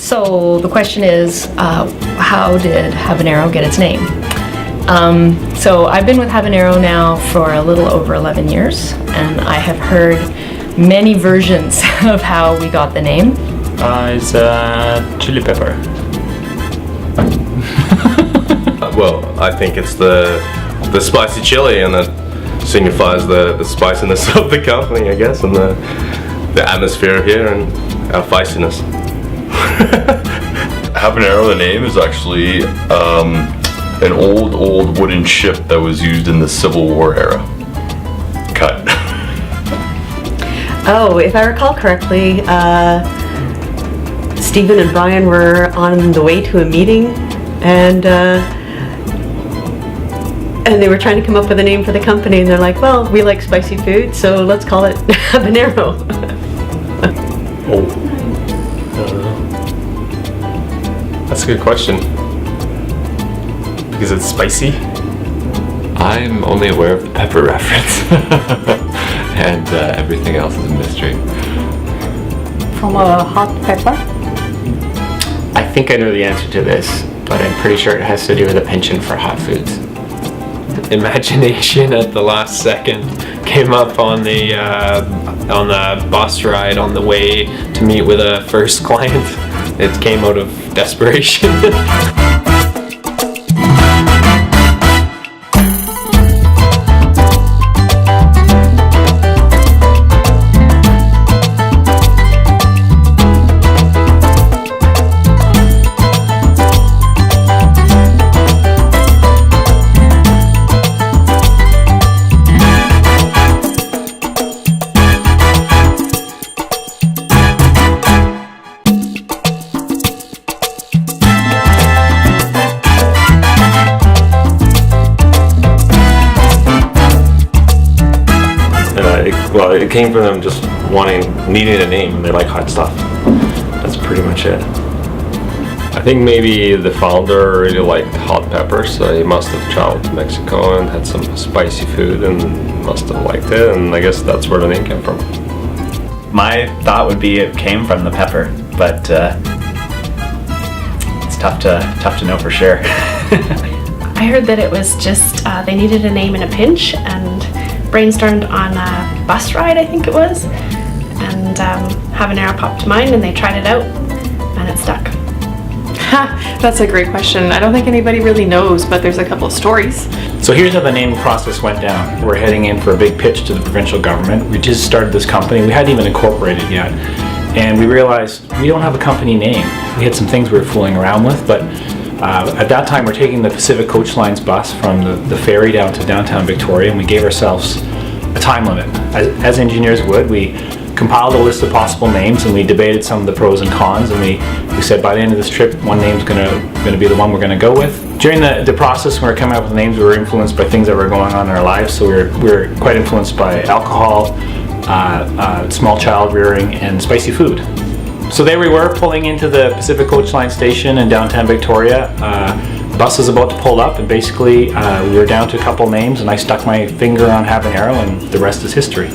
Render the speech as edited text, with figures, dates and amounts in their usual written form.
So the question is, how did Habanero get its name? So I've been with Habanero now for a little over 11 years, and I have heard many versions of how we got the name. It's chili pepper. Well, I think it's the spicy chili, and that signifies the spiciness of the company, I guess, and the atmosphere here and our feistiness. Habanero, the name, is actually an old wooden ship that was used in the Civil War era. Cut. Oh, if I recall correctly, Stephen and Brian were on the way to a meeting, and they were trying to come up with a name for the company, and they're like, well, we like spicy food, so let's call it Habanero. Oh. That's a good question. Because it's spicy? I'm only aware of the pepper reference. And everything else is a mystery. From a hot pepper? I think I know the answer to this, but I'm pretty sure it has to do with a penchant for hot foods. Imagination at the last second came up on the bus ride on the way to meet with a first client. It came out of desperation. Well, it came from them just needing a name, and they like hot stuff. That's pretty much it. I think maybe the founder really liked hot peppers, so he must have traveled to Mexico and had some spicy food and must have liked it, and I guess that's where the name came from. My thought would be it came from the pepper, but it's tough to know for sure. I heard that it was just they needed a name in a pinch and brainstormed on a bus ride, I think it was, and Habanero popped to mind, and they tried it out, and it stuck. That's a great question. I don't think anybody really knows, but there's a couple of stories. So here's how the naming process went down. We're heading in for a big pitch to the provincial government. We just started this company. We hadn't even incorporated yet. And we realized we don't have a company name. We had some things we were fooling around with, but at that time we're taking the Pacific Coach Line's bus from the ferry down to downtown Victoria, and we gave ourselves a time limit. As engineers would, we compiled a list of possible names, and we debated some of the pros and cons, and we said by the end of this trip one name's going to be the one we're going to go with. During the process when we were coming up with names, we were influenced by things that were going on in our lives, so we were quite influenced by alcohol, small child rearing, and spicy food. So there we were, pulling into the Pacific Coach Line station in downtown Victoria. The bus was about to pull up, and basically we were down to a couple names, and I stuck my finger on Habanero, and the rest is history.